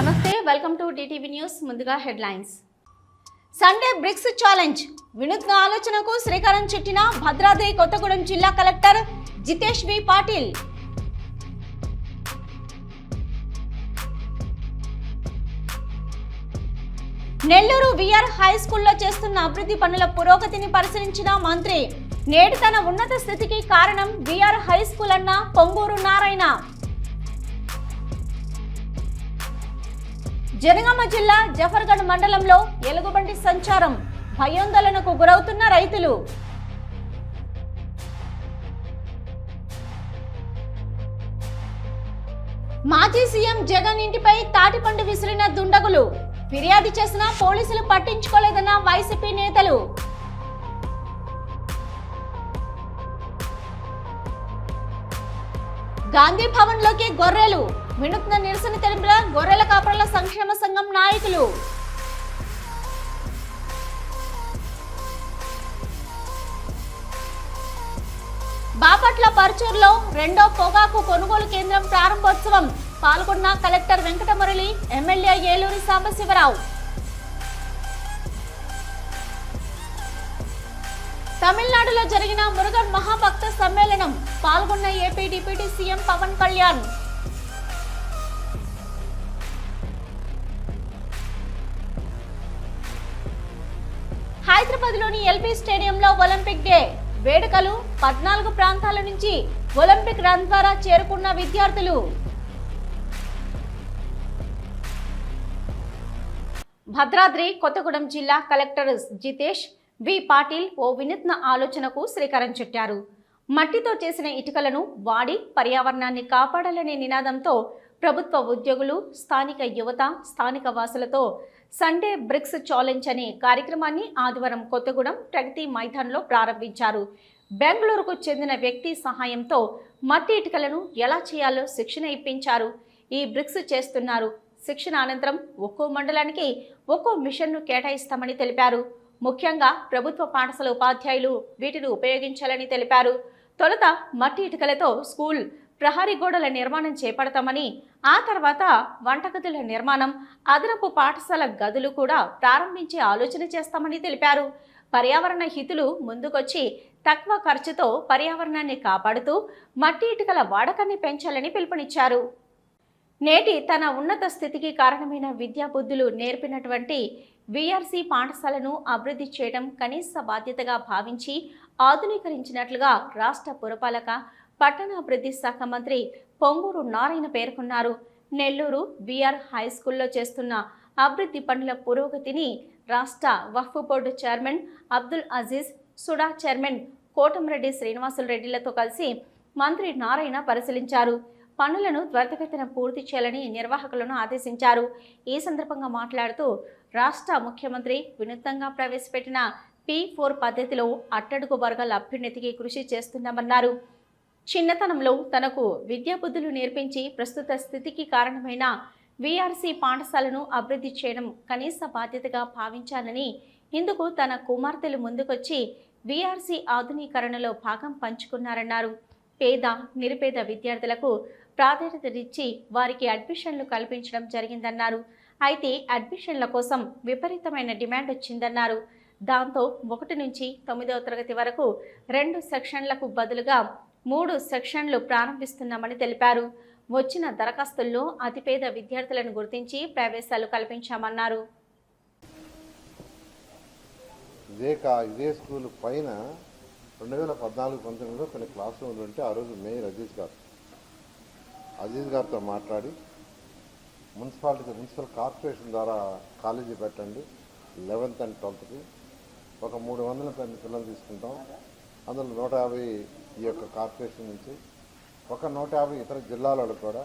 నమస్తే, welcome to DTV news. ముందుగా headlines. Sunday bricks challenge వినూత్న ఆలోచనకు శ్రీకారం చుట్టిన భద్రాద్రి కొత్తగూడెం జిల్లా కలెక్టర్ జితేష్ వి పాటిల్. నెల్లూరు విఆర్ హై స్కూల్లో చేస్తున్న అభివృద్ధి పనుల పురోగతిని పరిశీలించిన మంత్రి. నేడు తన ఉన్నత స్థితికి కారణం విఆర్ హై స్కూల్ అన్న పొంగూరు నారాయణ. జనగామ జిల్లా జఫర్గఢ్ మండలంలో ఎలుగుబంటి సంచారం, భయాందోళనకు గురవుతున్న రైతులు. మాజీ సీఎం జగన్ ఇంటిపై తాటిపండు విసిరిన దుండగులు. ఫిర్యాదు చేసినా పోలీసులు పట్టించుకోలేదన్న వైసీపీ నేతలు. గాంధీ భవన్ లోకి గొర్రెలు. వినూత్న నిరసన తెలిపిన గొర్రెల కాపరుల సంక్షేమ సంఘం నాయకులు. బాపట్ల పర్చూరులో రెండో పొగాకు కొనుగోలు కేంద్రం ప్రారంభోత్సవం. పాల్గొన్న కలెక్టర్ వెంకటమురళి, ఎమ్మెల్యే ఏలూరి సాంబశివరావు. తమిళనాడులో జరిగిన మురుగన్ మహాభక్త సమ్మేళనం. పాల్గొన్న AP deputy CM Pawan Kalyan. Hyderabad లోని ఎల్బీ స్టేడియంలో ఒలింపిక్ డే వేడుకలు. 14 ప్రాంతాల నుంచి ఒలింపిక్ రన్ ద్వారా చేరుకున్న విద్యార్థులు. భద్రాద్రి కొత్తగూడెం జిల్లా కలెక్టర్ జితేష్ వి పాటిల్ ఓ వినూత్న ఆలోచనకు శ్రీకారం చుట్టారు. మట్టితో చేసిన ఇటుకలను వాడి పర్యావరణాన్ని కాపాడాలనే నినాదంతో ప్రభుత్వ ఉద్యోగులు, స్థానిక యువత, స్థానిక వాసులతో సండే బ్రిక్స్ ఛాలెంజ్ అనే కార్యక్రమాన్ని ఆదివారం కొత్తగూడెం ప్రగతి మైదాన్లో ప్రారంభించారు. బెంగళూరుకు చెందిన వ్యక్తి సహాయంతో మట్టి ఇటుకలను ఎలా చేయాలో శిక్షణ ఇప్పించారు. ఈ బ్రిక్స్ చేస్తున్నారు. శిక్షణ అనంతరం ఒక్కో మండలానికి ఒక్కో మిషన్ను కేటాయిస్తామని తెలిపారు. ముఖ్యంగా ప్రభుత్వ పాఠశాల ఉపాధ్యాయులు వీటిని ఉపయోగించాలని తెలిపారు. తొలుత మట్టి ఇటుకలతో స్కూల్ ప్రహరీ గోడల నిర్మాణం చేపడతామని, ఆ తర్వాత వంటగదుల నిర్మాణం, అదనపు పాఠశాల గదులు కూడా ప్రారంభించే ఆలోచన చేస్తామని తెలిపారు. పర్యావరణ హితులు ముందుకొచ్చి తక్కువ ఖర్చుతో పర్యావరణాన్ని కాపాడుతూ మట్టి ఇటుకల వాడకాన్ని పెంచాలని పిలుపునిచ్చారు. నేటి తన ఉన్నత స్థితికి కారణమైన విద్యా బుద్ధులు నేర్పినటువంటి విఆర్సీ పాఠశాలను అభివృద్ధి చేయడం కనీస బాధ్యతగా భావించి ఆధునీకరించినట్లుగా రాష్ట్ర పురపాలక పట్టణాభివృద్ధి శాఖ మంత్రి పొంగూరు నారాయణ పేర్కొన్నారు. నెల్లూరు విఆర్ హై స్కూల్లో చేస్తున్న అభివృద్ధి పనుల పురోగతిని రాష్ట్ర Waqf board chairman Abdul Aziz, SUDA chairman Kotamreddy Srinivasulu రెడ్డిలతో కలిసి మంత్రి నారాయణ పరిశీలించారు. పనులను త్వరితగతిన పూర్తి చేయాలని నిర్వాహకులను ఆదేశించారు. ఈ సందర్భంగా మాట్లాడుతూ రాష్ట్ర ముఖ్యమంత్రి వినూత్నంగా ప్రవేశపెట్టిన P4 పద్ధతిలో అట్టడుగు వర్గాల అభ్యున్నతికి కృషి చేస్తున్నామన్నారు. చిన్నతనంలో తనకు విద్యాబుద్ధులు నేర్పించి ప్రస్తుత స్థితికి కారణమైన విఆర్సీ పాఠశాలను అభివృద్ధి చేయడం కనీస బాధ్యతగా భావించాలని, ఇందుకు తన కుమార్తెలు ముందుకొచ్చి విఆర్సీ ఆధునీకరణలో భాగం పంచుకున్నారన్నారు. పేద, నిరుపేద విద్యార్థులకు ప్రాధాన్యతనిచ్చి వారికి అడ్మిషన్లు కల్పించడం జరిగిందన్నారు. అయితే అడ్మిషన్ల కోసం విపరీతమైన డిమాండ్ వచ్చిందన్నారు. దాంతో 1 నుంచి 9వ తరగతి వరకు 2 సెక్షన్లకు బదులుగా 3 సెక్షన్లు ప్రారంభిస్తున్నామని తెలిపారు. వచ్చిన దరఖాస్తుల్లో అతిపేద విద్యార్థులను గుర్తించి ప్రవేశాలు కల్పించామన్నారు. ఇదే స్కూల్ పైన 2014-19లో కొన్ని క్లాస్ రూమ్లు ఉంటే ఆ రోజు మేయర్ అజీజ్ గారితో మాట్లాడి మున్సిపల్ కార్పొరేషన్ ద్వారా కాలేజీ పెట్టండి, 11th and 12th ఒక 300 పిల్లలు తీసుకుంటాం, అందులో 150 ఈ యొక్క కార్పొరేషన్ నుంచి, ఒక 150 ఇతర జిల్లాలలో కూడా,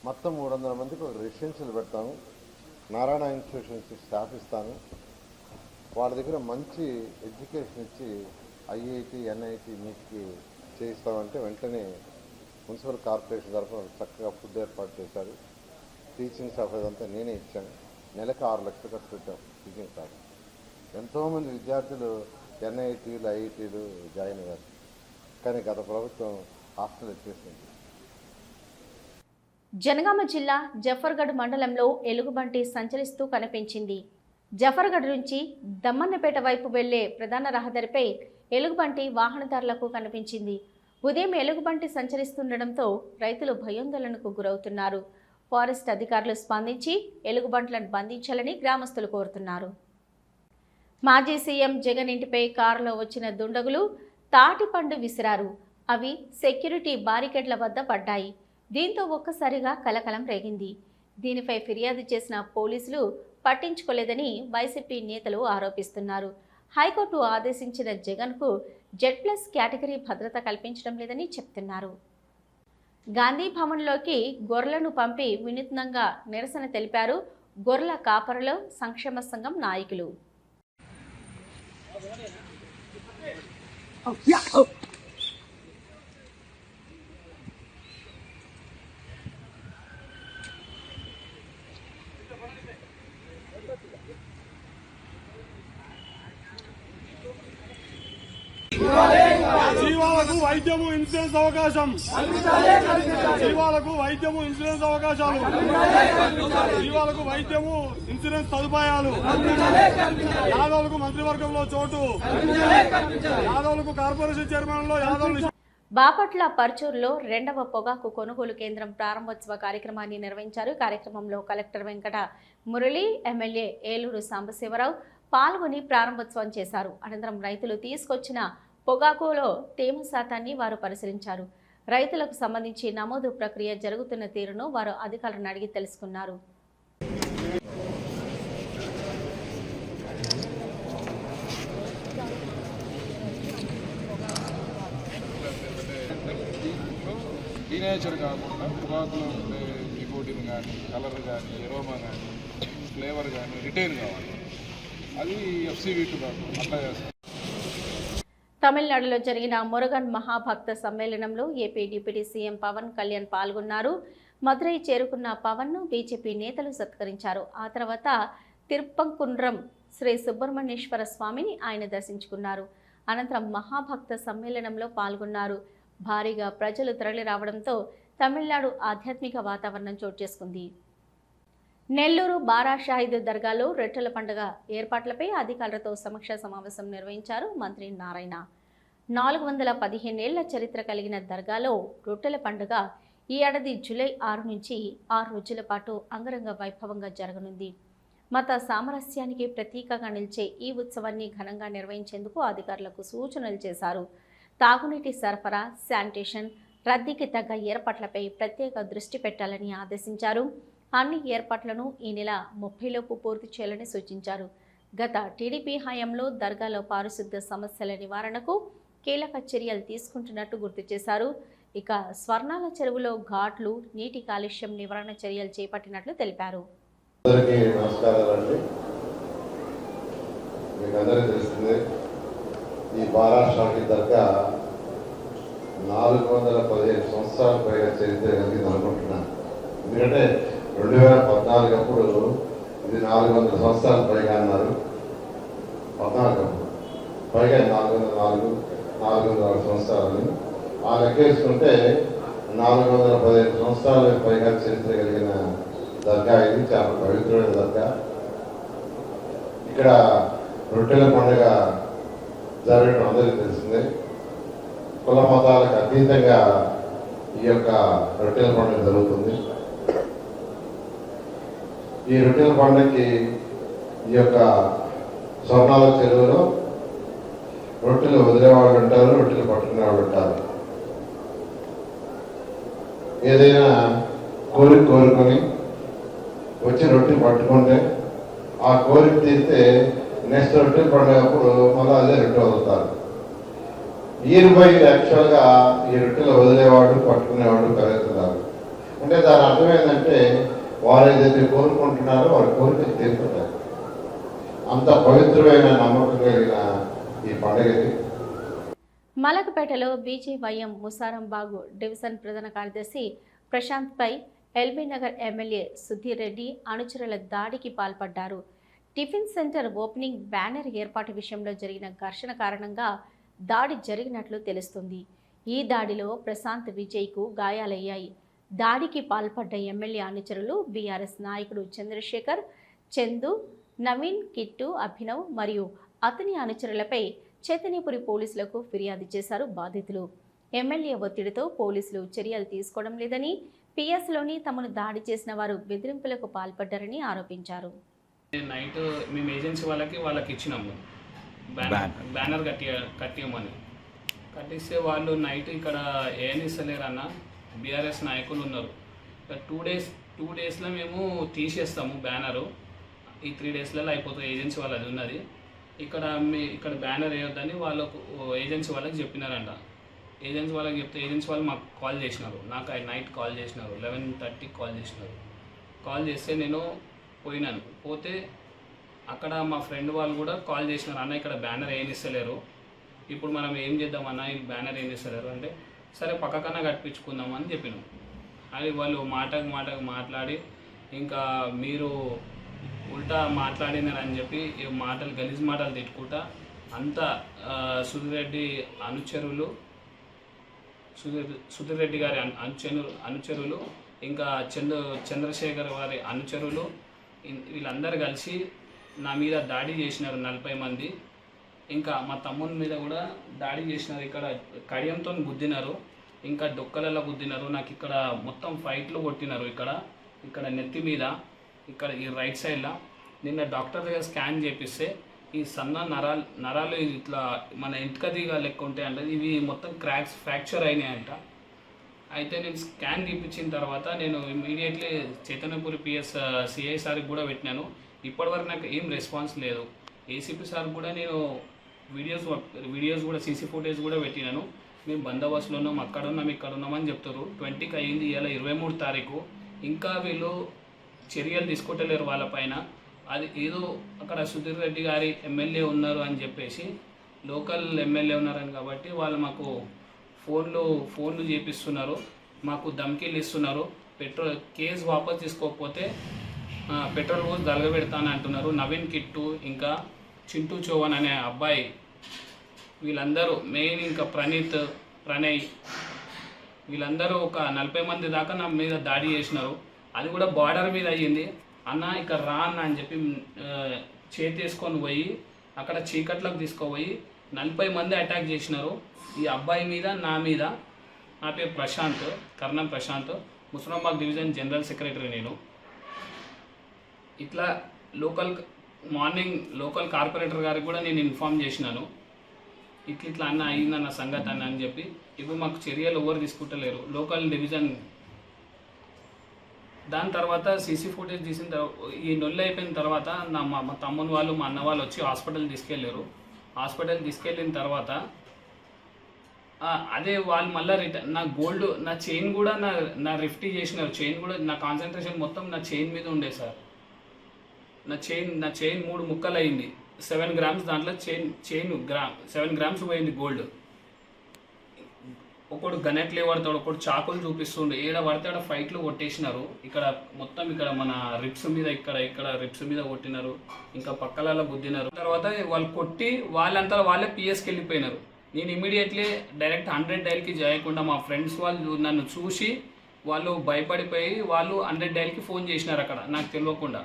మొత్తం 300 మందికి ఒక రెసిడెన్షియల్ పెడతాము, నారాయణ ఇన్స్టిట్యూషన్స్ స్టాఫ్ ఇస్తాను, వాళ్ళ దగ్గర మంచి ఎడ్యుకేషన్ ఇచ్చి ఐఐటి, ఎన్ఐటి మీకు చేయిస్తామంటే వెంటనే మున్సిపల్ కార్పొరేషన్ తరఫున చక్కగా ఫుడ్ ఏర్పాటు చేశారు. టీచింగ్ స్టాఫ్ అదంతా నేనే ఇచ్చాను. నెలకు 6 లక్షలు ఖర్చు పెట్టాం టీచింగ్ స్టాఫ్. ఎంతోమంది విద్యార్థులు ఎన్ఐటీలు, ఐఐటీలు జాయిన్ అయ్యారు. కానీ గత ప్రభుత్వం హాస్టల్ ఇచ్చేసింది. జనగామ జిల్లా జఫర్గఢ్ మండలంలో ఎలుగుబంటి సంచరిస్తూ కనిపించింది. జఫర్గఢ్ నుంచి దమ్మన్నపేట వైపు వెళ్లే ప్రధాన రహదారిపై ఎలుగుబంటి వాహనదారులకు కనిపించింది. ఉదయం ఎలుగుబంటి సంచరిస్తుండటంతో రైతులు భయాందోళనకు గురవుతున్నారు. ఫారెస్ట్ అధికారులు స్పందించి ఎలుగుబంట్లను బంధించాలని గ్రామస్తులు కోరుతున్నారు. మాజీ సీఎం జగన్ ఇంటిపై కారులో వచ్చిన దుండగులు తాటిపండు విసిరారు. అవి సెక్యూరిటీ బారికేడ్ల వద్ద పడ్డాయి. దీంతో ఒక్కసారిగా కలకలం రేగింది. దీనిపై ఫిర్యాదు చేసిన పోలీసులు పట్టించుకోలేదని వైసీపీ నేతలు ఆరోపిస్తున్నారు. హైకోర్టు ఆదేశించిన జగన్కు Z+ కేటగిరీ భద్రత కల్పించడం లేదని చెప్తున్నారు. గాంధీ భవన్లోకి గొర్రెలను పంపి వినూత్నంగా నిరసన తెలిపారు గొర్రెల కాపరుల సంక్షేమ సంఘం నాయకులు. జీవాలకు వైద్యము ఇన్సూరెన్స్ అవకాశం, జీవాలకు వైద్యము ఇన్సూరెన్స్ అవకాశాలు, జీవాలకు వైద్యము ఇన్సూరెన్స్ సదుపాయాలు, యాదవులకు మంత్రివర్గంలో చోటు, యాదవులకు కార్పొరేషన్ చైర్మన్లో యాదవులు. బాపట్ల పర్చూరులో 2వ పొగాకు కొనుగోలు కేంద్రం ప్రారంభోత్సవ కార్యక్రమాన్ని నిర్వహించారు. కార్యక్రమంలో కలెక్టర్ వెంకట మురళి, ఎమ్మెల్యే ఏలూరు సాంబశివరావు పాల్గొని ప్రారంభోత్సవం చేశారు. అనంతరం రైతులు తీసుకొచ్చిన పొగాకులో తేమ శాతాన్ని వారు పరిశీలించారు. రైతులకు సంబంధించి నమోదు ప్రక్రియ జరుగుతున్న తీరును వారు అధికారులను అడిగి తెలుసుకున్నారు. టీనేచర్ కాకుండా పొగాకులో ఉండే నికోటిన్ కానీ, కలర్ కానీ, ఎరోమా కానీ, ఫ్లేవర్ కానీ రిటైన్ కావాలి. అది FCV2 అప్లై చేస్తాం. తమిళనాడులో జరిగిన మురుగన్ మహాభక్త సమ్మేళనంలో AP deputy CM Pawan Kalyan పాల్గొన్నారు. మదురై చేరుకున్న పవన్ను బీజేపీ నేతలు సత్కరించారు. ఆ తర్వాత తిరుప్పంకుండ్రం శ్రీ సుబ్రహ్మణ్యేశ్వర స్వామిని ఆయన దర్శించుకున్నారు. అనంతరం మహాభక్త సమ్మేళనంలో పాల్గొన్నారు. భారీగా ప్రజలు తరలి రావడంతో తమిళనాడు ఆధ్యాత్మిక వాతావరణం చోటు చేసుకుంది. నెల్లూరు బారా షాహిద్ దర్గాలో రొట్టెల పండుగ ఏర్పాట్లపై అధికారులతో సమీక్ష సమావేశం నిర్వహించారు మంత్రి నారాయణ. 415 ఏళ్ల చరిత్ర కలిగిన దర్గాలో రొట్టెల పండుగ ఈ ఏడాది జూలై 6 నుంచి 6 రోజుల పాటు అంగరంగ వైభవంగా జరగనుంది. మత సామరస్యానికి ప్రతీకగా నిలిచే ఈ ఉత్సవాన్ని ఘనంగా నిర్వహించేందుకు అధికారులకు సూచనలు చేశారు. తాగునీటి సరఫరా, శానిటేషన్, రద్దీకి తగ్గ ఏర్పాట్లపై ప్రత్యేక దృష్టి పెట్టాలని ఆదేశించారు. అన్ని ఏర్పాట్లను ఈ నెల 30లోపు పూర్తి చేయాలని సూచించారు. గత టీడీపీ హయాంలో దర్గాలో పారిశుద్ధ్య సమస్యల నివారణకు కీలక చర్యలు తీసుకుంటున్నట్టు గుర్తు చేశారు. ఇక స్వర్ణాల చెరువులో ఘాట్లు, నీటి కాలుష్యం నివారణ చర్యలు చేపట్టినట్లు తెలిపారు. అందరికీ నమస్కారాలండి. మీకు అందరికీ తెలిసిందే, ఈ బారా షాహిద్ దర్గా 415 సంవత్సరాల పైగా చరిత్ర కలిగింది అనుకుంటున్నాను. ఎందుకంటే 2014 అప్పుడు ఇది 400 సంవత్సరాల పైగా అన్నారు. 14 అప్పుడు పైగా 404 సంవత్సరాలని ఆ లెక్కేసుకుంటే 415 సంవత్సరాల పైగా చరిత్ర కలిగిన దర్గా ఇది. చాలా పవిత్రమైన దర్గా. ఇక్కడ రొట్టెల పండుగ జరగడం అందరికీ తెలిసిందే. కుల మతాలకు అతీతంగా ఈ యొక్క రొట్టెల పండుగ జరుగుతుంది. ఈ రొట్టెల పండుగకి ఈ యొక్క స్వర్ణాల చెరువులో రొట్టెలు వదిలేవాళ్ళు ఉంటారు, రొట్టెలు పట్టుకునే వాళ్ళు ఉంటారు. ఏదైనా కోరుకొని వచ్చి రొట్టెలు పట్టుకుంటే ఆ కోరిక తీస్తే నెక్స్ట్ రొట్టెల పండుగ అప్పుడు మళ్ళీ అదే రొట్టె వదులుతారు. యాక్చువల్గా ఈ రొట్టెలు వదిలేవాడు, పట్టుకునేవాడు కలుగుతున్నారు. అంటే దాని అర్థం ఏంటంటే వారు ఏదైతే కోరుకుంటున్నారో వారి కోరికలు తీరుతుంటారు. అంత పవిత్రమైన నమ్మకం కలిగిన ఈ పండుగకి. మలకపేటలో బీజేవైఎం ముసారంబాగు డివిజన్ ప్రధాన కార్యదర్శి ప్రశాంత్పై ఎల్బీ నగర్ ఎమ్మెల్యే సుధీర్ రెడ్డి అనుచరుల దాడికి పాల్పడ్డారు. టిఫిన్ సెంటర్ ఓపెనింగ్ బ్యానర్ ఏర్పాటు విషయంలో జరిగిన ఘర్షణ కారణంగా దాడి జరిగినట్లు తెలుస్తుంది. ఈ దాడిలో ప్రశాంత్, విజయ్కు గాయాలయ్యాయి. దాడికి పాల్పడ్డ ఎమ్మెల్యే అనుచరులు బీఆర్ఎస్ నాయకుడు చంద్రశేఖర్, చందు, నవీన్, కిట్టు, అభినవ్ మరియు అతని అనుచరులపై చైతన్యపురి పోలీసులకు ఫిర్యాదు చేశారు బాధితులు. ఎమ్మెల్యే ఒత్తిడితో పోలీసులు చర్యలు తీసుకోవడం లేదని, పిఎస్లోని తమను దాడి చేసిన వారు బెదిరింపులకు పాల్పడ్డారని ఆరోపించారు. నైట్ మేము ఏజెన్సీ వాళ్ళకి ఇచ్చినాము బ్యానర్ కట్టియమని కట్టిస్తే వాళ్ళు నైట్ ఇక్కడ ఏనిస్తలేరు అన్న, బీఆర్ఎస్ నాయకులు ఉన్నారు. 2 డేస్లో మేము తీసేస్తాము బ్యానరు, ఈ 3 డేస్లలో అయిపోతుంది. ఏజెన్సీ వాళ్ళది ఉన్నది ఇక్కడ బ్యానర్ వేయొద్దని వాళ్ళకు ఏజెన్సీ వాళ్ళకి చెప్పినారంట. ఏజెన్సీ వాళ్ళకి చెప్తే ఏజెన్సీ వాళ్ళు మాకు కాల్ చేసినారు. నాకు నైట్ కాల్ చేసినారు, 11:30 కాల్ చేసినారు. కాల్ చేస్తే నేను పోయినాను. పోతే అక్కడ మా ఫ్రెండ్ వాళ్ళు కూడా కాల్ చేసినారు, అన్న ఇక్కడ బ్యానర్ ఏనిస్తలేరు, ఇప్పుడు మనం ఏం చేద్దామన్నా, ఈ బ్యానర్ ఏనిస్తలేరు అంటే సరే పక్కకన్నా కట్టించుకుందామని చెప్పినాం. అది వాళ్ళు మాటకు మాట్లాడి ఇంకా మీరు ఉల్టా మాట్లాడినారని చెప్పి గలీజ్ మాటలు తిట్టుకుంటా అంతా సుధీర్ రెడ్డి గారి అనుచరులు ఇంకా చంద్రశేఖర్ వారి అనుచరులు వీళ్ళందరూ కలిసి నా మీద దాడి చేసినారు. 40 మంది. ఇంకా మా తమ్ముని మీద కూడా దాడి చేసినారు. ఇక్కడ కడియంతో గుద్దినారు, ఇంకా డొక్కలలో గుద్దినారు. నాకు ఇక్కడ మొత్తం ఫైట్లు కొట్టినారు. ఇక్కడ నెత్తి మీద, ఇక్కడ ఈ రైట్ సైడ్లో. నిన్న డాక్టర్ దగ్గర స్కాన్ చేపిస్తే ఈ సన్న నరాలు ఇట్లా మన ఇంటికదిగా లెక్క ఉంటాయి అంటే ఇవి మొత్తం ఫ్రాక్చర్ అయినాయంట. అయితే నేను స్కాన్ తీపించిన తర్వాత నేను ఇమీడియట్లీ చైతన్యపురి పిఎస్ సిఐ సార్కి కూడా పెట్టినాను. ఇప్పటివరకు నాకు ఏం రెస్పాన్స్ లేదు. ఏసీపీ సార్కి కూడా నేను వీడియోస్ కూడా సీసీ ఫుటేజ్ కూడా పెట్టినాను. మేము బందోబస్తులో ఉన్నాం, అక్కడ ఉన్నామని చెప్తారు. 20కి అయింది, ఇలా 23 తారీఖు. ఇంకా వీళ్ళు చర్యలు తీసుకుంటలేరు వాళ్ళపైన. అది ఏదో అక్కడ సుధీర్ రెడ్డి గారి ఎమ్మెల్యే ఉన్నారు అని చెప్పేసి, లోకల్ ఎమ్మెల్యే ఉన్నారని కాబట్టి వాళ్ళు మాకు ఫోన్లు చేపిస్తున్నారు, మాకు ధమ్కీలు ఇస్తున్నారు. కేసు వాపస్ తీసుకోకపోతే పెట్రోల్ పోసి దలగబెడతానని అంటున్నారు. నవీన్, కిట్టు, ఇంకా చింటూ చౌహాన్ అనే అబ్బాయి, వీళ్ళందరూ మెయిన్, ఇంకా ప్రణయ్ వీళ్ళందరూ ఒక 40 మంది దాకా నా మీద దాడి చేసినారు. అది కూడా బార్డర్ మీద అయ్యింది. అన్న ఇక్కడ రా అన్న అని చెప్పి చేతేసుకొని పోయి అక్కడ చీకట్లోకి తీసుకుపోయి 40 మంది అటాక్ చేసినారు. ఈ అబ్బాయి మీద, నా మీద. నా పేరు ప్రశాంత్, కర్ణం ప్రశాంత్, ముస్లింబాగ్ డివిజన్ జనరల్ సెక్రటరీ నేను. ఇట్లా మార్నింగ్ లోకల్ కార్పొరేటర్ గారికి కూడా నేను ఇన్ఫామ్ చేసినాను, ఇట్లా అన్న అయిందన్న సంగతి అన్న అని చెప్పి. ఇప్పుడు మాకు చర్యలు ఎవరు తీసుకుంటలేరు లోకల్ డివిజన్. దాని తర్వాత సీసీ ఫుటేజ్ తీసిన తర్వాత ఈ నొల్లి అయిపోయిన తర్వాత మా తమ్ముని వాళ్ళు, మా అన్న వాళ్ళు వచ్చి హాస్పిటల్ తీసుకెళ్ళారు. హాస్పిటల్ తీసుకెళ్ళిన తర్వాత అదే వాళ్ళు మళ్ళీ రిటర్న్ నా గోల్డ్, నా చైన్ కూడా నా రిఫ్టీ చేసినారు. చైన్ కూడా నా కాన్సన్ట్రేషన్ మొత్తం నా చైన్ మీద ఉండే సార్. నా చైన్ 3 ముక్కలు అయింది. 7 గ్రామ్స్ దాంట్లో చైన్ 7 గ్రామ్స్ పోయింది గోల్డ్. ఒకడు గనెట్లు పడతాడు, ఒకడు చాకులు చూపిస్తుండే, ఏడ పడితే ఆడ ఫైట్లు కొట్టేసినారు. ఇక్కడ మొత్తం ఇక్కడ మన రిప్స్ మీద, ఇక్కడ రిప్స్ మీద కొట్టినారు, ఇంకా పక్కలలో గుద్దినారు. తర్వాత వాళ్ళు కొట్టి వాళ్ళంతా వాళ్ళే పిఎస్కి వెళ్ళిపోయినారు. నేను ఇమీడియట్లీ డైరెక్ట్ 100 డైల్కి చేయకుండా మా ఫ్రెండ్స్ వాళ్ళు నన్ను చూసి వాళ్ళు భయపడిపోయి వాళ్ళు 100 డైల్కి ఫోన్ చేసినారు. అక్కడ నాకు తెలియకుండా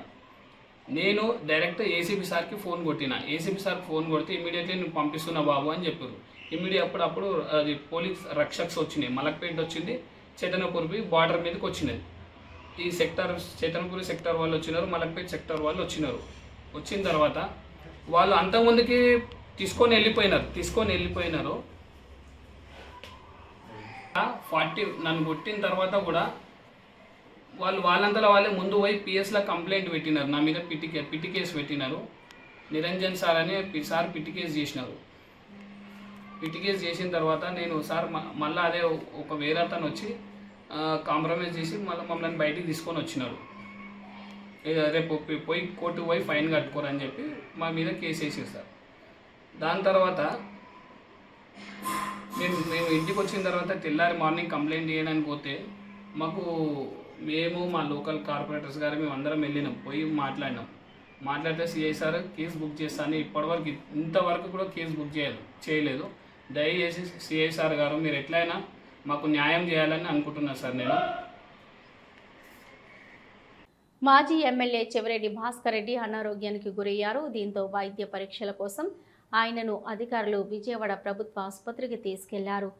నేను డైరెక్ట్ ఏసీపీ సార్కి ఫోన్ కొట్టిన. ఏసీపీ సార్కి ఫోన్ కొడితే ఇమీడియట్లీ నేను పంపిస్తున్నా బాబు అని చెప్పారు. అప్పుడు అది పోలీస్ రక్షక్స్ వచ్చినాయి, మలక్పేట వచ్చింది, చైతన్యపురి బార్డర్ మీదకి వచ్చినది. ఈ చైతన్యపురి సెక్టర్ వాళ్ళు వచ్చినారు, మలక్పేట సెక్టర్ వాళ్ళు వచ్చినారు. వచ్చిన తర్వాత వాళ్ళు అంతకుముందుకి తీసుకొని వెళ్ళిపోయినారు. 40 నన్ను కొట్టిన తర్వాత కూడా వాళ్ళంతలో వాళ్ళే ముందు పోయి పిఎస్లో కంప్లైంట్ పెట్టినారు. నా మీద పిటి కేసు పెట్టినారు. నిరంజన్ సార్ అని సార్ పిటి కేసు చేసినారు. పిటి కేసు చేసిన తర్వాత నేను సార్ మళ్ళీ అదే ఒక వేరే అతను వచ్చి కాంప్రమైజ్ చేసి మమ్మల్ని బయటికి తీసుకొని వచ్చినారు. రేపు పోయి కోర్టుకు పోయి ఫైన్ కట్టుకోరని చెప్పి మా మీద కేసు వేసేది సార్. దాని తర్వాత మేము ఇంటికి వచ్చిన తర్వాత తెల్లారి మార్నింగ్ కంప్లైంట్ చేయడానికి పోతే మేము మా లోకల్ కార్పొరేటర్స్ గారు మేము అందరం వెళ్ళినాం, పోయి మాట్లాడితే సిఐ సార్ కేసు బుక్ చేస్తాను, ఇప్పటివరకు ఇంతవరకు కూడా కేసు బుక్ చేయలేదు. దయచేసి సిఐ సార్ గారు మీరు ఎట్లయినా మాకు న్యాయం చేయాలని అనుకుంటున్నాను సార్. నేను మాజీ ఎమ్మెల్యే చెవిరెడ్డి భాస్కర్ రెడ్డి అనారోగ్యానికి గురయ్యారు. దీంతో వైద్య పరీక్షల కోసం ఆయనను అధికారులు విజయవాడ ప్రభుత్వ ఆసుపత్రికి తీసుకెళ్లారు.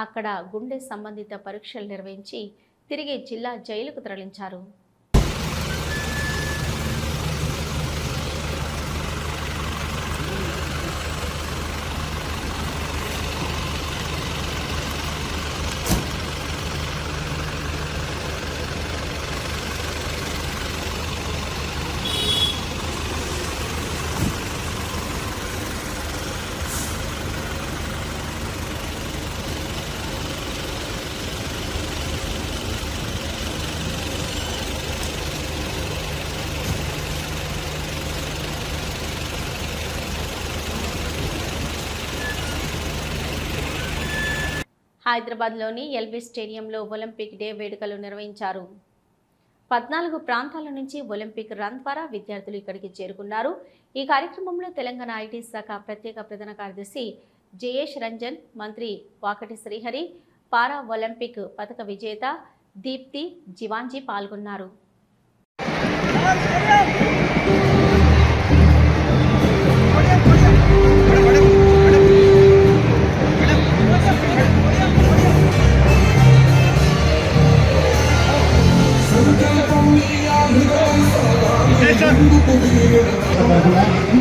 అక్కడ గుండె సంబంధిత పరీక్షలు నిర్వహించి తిరిగి జిల్లా జైలుకు తరలించారు. హైదరాబాద్లోని ఎల్బీ స్టేడియంలో ఒలింపిక్ డే వేడుకలు నిర్వహించారు. 14 ప్రాంతాల నుంచి ఒలింపిక్ రన్ ద్వారా విద్యార్థులు ఇక్కడికి చేరుకున్నారు. ఈ కార్యక్రమంలో తెలంగాణ ఐటీ శాఖ ప్రత్యేక ప్రధాన కార్యదర్శి జయేష్ రంజన్, మంత్రి వాకటి శ్రీహరి, పారా ఒలింపిక్ పథక విజేత దీప్తి జివాంజీ పాల్గొన్నారు.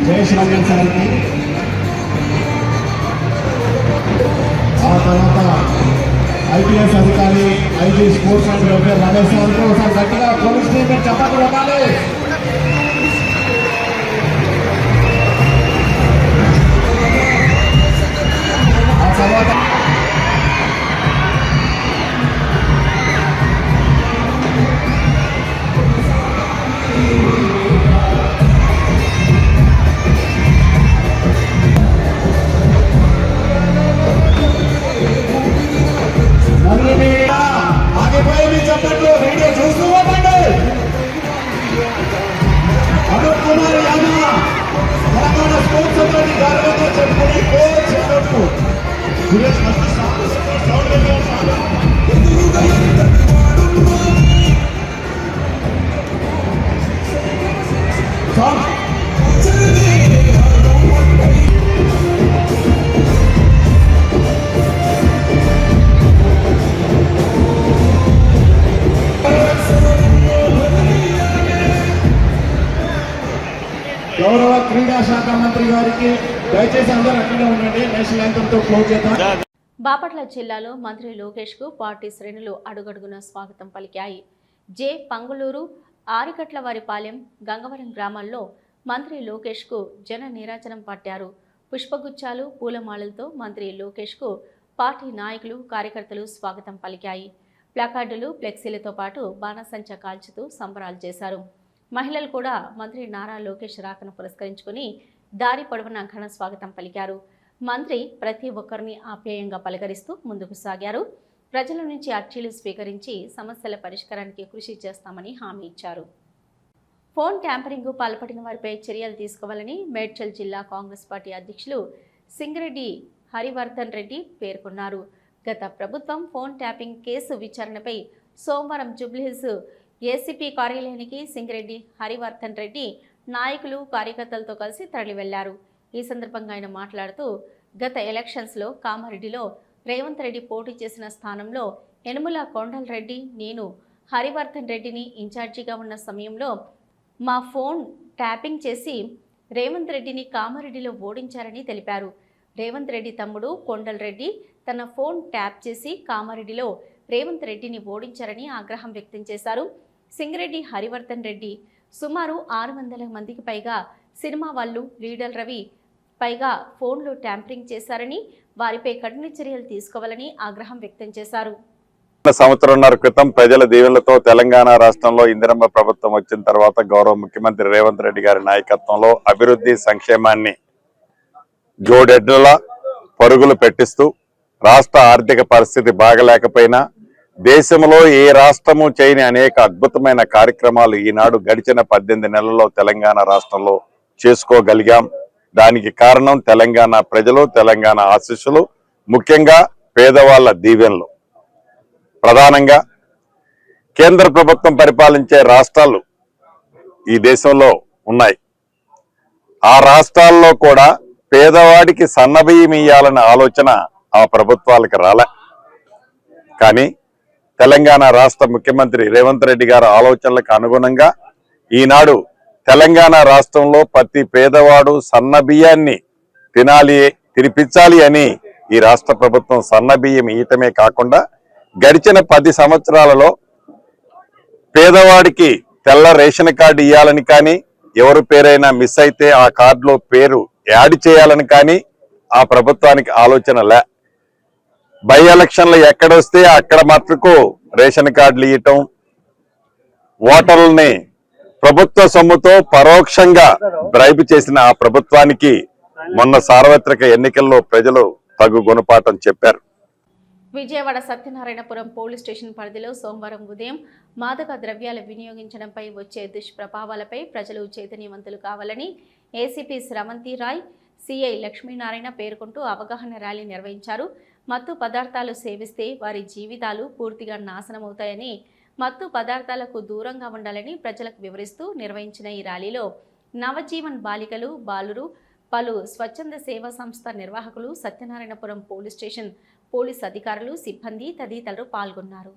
జయేష్ రంజన్ సార్కి, ఆ తర్వాత ఐపీఎస్ అధికారి IG sports and welfare Ramesh సార్కు ఒకసారి గట్టిగా పోలీస్ స్టేషన్ చప్పట్లు కొట్టాలి. ఆ తర్వాత ఆగిపోయి చెప్పట్లు వీడియో చూస్తూ పోతండి. అరుణ్ కుమార్ యాదవ్ తెలంగాణ స్పోర్ట్స్ సొసైటీ గౌరవంగా చెప్పుకునే కోచ్ అన్నట్టు సురేష్ గౌరవ క్రీడా శాఖ మంత్రి గారికి దయచేసి అందరూ అక్కడే ఉండండి. నేషనల్ యాంథమ్తో క్లోజ్ చేద్దాం. బాపట్ల జిల్లాలో మంత్రి లోకేష్కు పార్టీ శ్రేణులు అడుగడుగున స్వాగతం పలికాయి. జె పంగులూరు, ఆరికట్లవారిపాలెం, గంగవరం గ్రామాల్లో మంత్రి లోకేష్కు జన నీరాజనం పట్టారు. పుష్పగుచ్చాలు, పూలమాలలతో మంత్రి లోకేష్కు పార్టీ నాయకులు, కార్యకర్తలు స్వాగతం పలికాయి. ప్లకార్డులు, ఫ్లెక్సీలతో పాటు బాణసంచ కాల్చుతూ సంబరాలు చేశారు. మహిళలు కూడా మంత్రి నారా లోకేష్ రాకను పురస్కరించుకుని దారి పొడవునా ఘన స్వాగతం పలికారు. మంత్రి ప్రతి ఒక్కరిని ఆప్యాయంగా పలకరిస్తూ ముందుకు సాగారు. ప్రజల నుంచి అర్జీలు స్వీకరించి సమస్యల పరిష్కారానికి కృషి చేస్తామని హామీ ఇచ్చారు. ఫోన్ ట్యాంపరింగ్కు పాల్పడిన వారిపై చర్యలు తీసుకోవాలని మేడ్చల్ జిల్లా కాంగ్రెస్ పార్టీ అధ్యక్షులు సింగిరెడ్డి హరివర్ధన్ రెడ్డి పేర్కొన్నారు. గత ప్రభుత్వం ఫోన్ ట్యాపింగ్ కేసు విచారణపై సోమవారం జూబ్లీహిల్స్ ఏసీపీ కార్యాలయానికి సింగిరెడ్డి హరివర్ధన్ రెడ్డి నాయకులు, కార్యకర్తలతో కలిసి తరలి వెళ్లారు. ఈ సందర్భంగా ఆయన మాట్లాడుతూ, గత ఎలక్షన్స్లో కామారెడ్డిలో రేవంత్ రెడ్డి పోటీ చేసిన స్థానంలో యనుమల కొండల్ రెడ్డి, నేను హరివర్ధన్ రెడ్డిని ఇన్ఛార్జిగా ఉన్న సమయంలో మా ఫోన్ ట్యాపింగ్ చేసి రేవంత్ రెడ్డిని కామారెడ్డిలో ఓడించారని తెలిపారు. రేవంత్ రెడ్డి తమ్ముడు కొండల్ రెడ్డి తన ఫోన్ ట్యాప్ చేసి కామారెడ్డిలో రేవంత్ రెడ్డిని ఓడించారని ఆగ్రహం వ్యక్తం చేశారు. సింగిరెడ్డి హరివర్ధన్ రెడ్డి సుమారు 600 మందికి పైగా సినిమా వాళ్ళు, లీడర్ రవి పైగా ఫోన్లు ట్యాంపరింగ్ చేశారని, వారిపై కఠిన చర్యలు తీసుకోవాలని ఆగ్రహం వ్యక్తం చేశారు. సంవత్సరంన్నర క్రితం ప్రజల దీవెనలతో తెలంగాణ రాష్ట్రంలో ఇందిరమ్మ ప్రభుత్వం వచ్చిన తర్వాత గౌరవ ముఖ్యమంత్రి రేవంత్ రెడ్డి గారి నాయకత్వంలో అభివృద్ధి, సంక్షేమాన్ని జోడెడ్ల పరుగులు పెట్టిస్తూ రాష్ట్ర ఆర్థిక పరిస్థితి బాగలేకపోయినా దేశంలో ఏ రాష్ట్రము చేయని అనేక అద్భుతమైన కార్యక్రమాలు ఈనాడు గడిచిన 18 నెలల్లో తెలంగాణ రాష్ట్రంలో చేసుకోగలిగాం. దానికి కారణం తెలంగాణ ప్రజలు, తెలంగాణ ఆశీస్సులు, ముఖ్యంగా పేదవాళ్ల దీవెనలు. ప్రధానంగా కేంద్ర ప్రభుత్వం పరిపాలించే రాష్ట్రాలు ఈ దేశంలో ఉన్నాయి. ఆ రాష్ట్రాల్లో కూడా పేదవాడికి సన్నబియ్యం ఇయ్యాలనే ఆలోచన ఆ ప్రభుత్వాలకు రాలే. కానీ తెలంగాణ రాష్ట్ర ముఖ్యమంత్రి రేవంత్ రెడ్డి గారి ఆలోచనలకు అనుగుణంగా ఈనాడు తెలంగాణ రాష్ట్రంలో ప్రతి పేదవాడు సన్నబియ్యాన్ని తినిపించాలి అని ఈ రాష్ట్ర ప్రభుత్వం సన్నబియ్యం ఇయ్యటమే కాకుండా గడిచిన 10 సంవత్సరాలలో పేదవాడికి తెల్ల రేషన్ కార్డు ఇవ్వాలని కానీ, ఎవరి పేరైనా మిస్ అయితే ఆ కార్డులో పేరు యాడ్ చేయాలని కానీ ఆ ప్రభుత్వానికి ఆలోచన లే. బై ఎలక్షన్లు ఎక్కడొస్తే అక్కడ మట్టుకు రేషన్ కార్డులు ఇవ్వటం, ఓటర్లని ప్రభుత్వ సొమ్ముతో పరోక్షంగా బ్రైబ్ చేసిన ఆ ప్రభుత్వానికి మొన్న సార్వత్రిక ఎన్నికల్లో ప్రజలు తగు గుణపాఠం చెప్పారు. విజయవాడ సత్యనారాయణపురం పోలీస్ స్టేషన్ పరిధిలో సోమవారం ఉదయం మాదక ద్రవ్యాలు వినియోగించడంపై వచ్చే దుష్ప్రభావాలపై ప్రజలు చైతన్యవంతులు కావాలని ఏసీపీ స్రవంతి రాయ్, సిఐ లక్ష్మీనారాయణ పేర్కొంటూ అవగాహన ర్యాలీ నిర్వహించారు. మత్తు పదార్థాలు సేవిస్తే వారి జీవితాలు పూర్తిగా నాశనమవుతాయని, మత్తు పదార్థాలకు దూరంగా ఉండాలని ప్రజలకు వివరిస్తూ నిర్వహించిన ఈ ర్యాలీలో నవజీవన్ బాలికలు, బాలురు, పలు స్వచ్ఛంద సేవా సంస్థ నిర్వాహకులు, సత్యనారాయణపురం పోలీస్ స్టేషన్ పోలీస్ అధికారులు, సిబ్బంది తదితరులు పాల్గొన్నారు.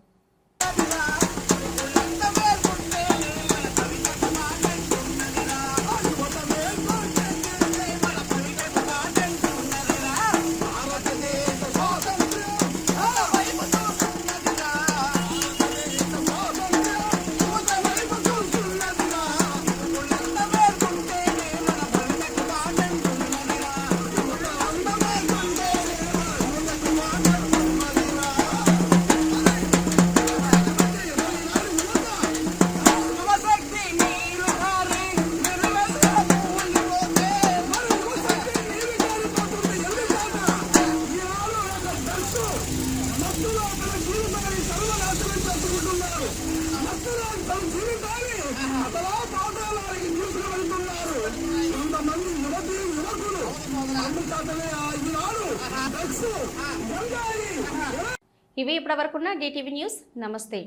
ఇవి ఇప్పటివరకున్న DTV న్యూస్. నమస్తే.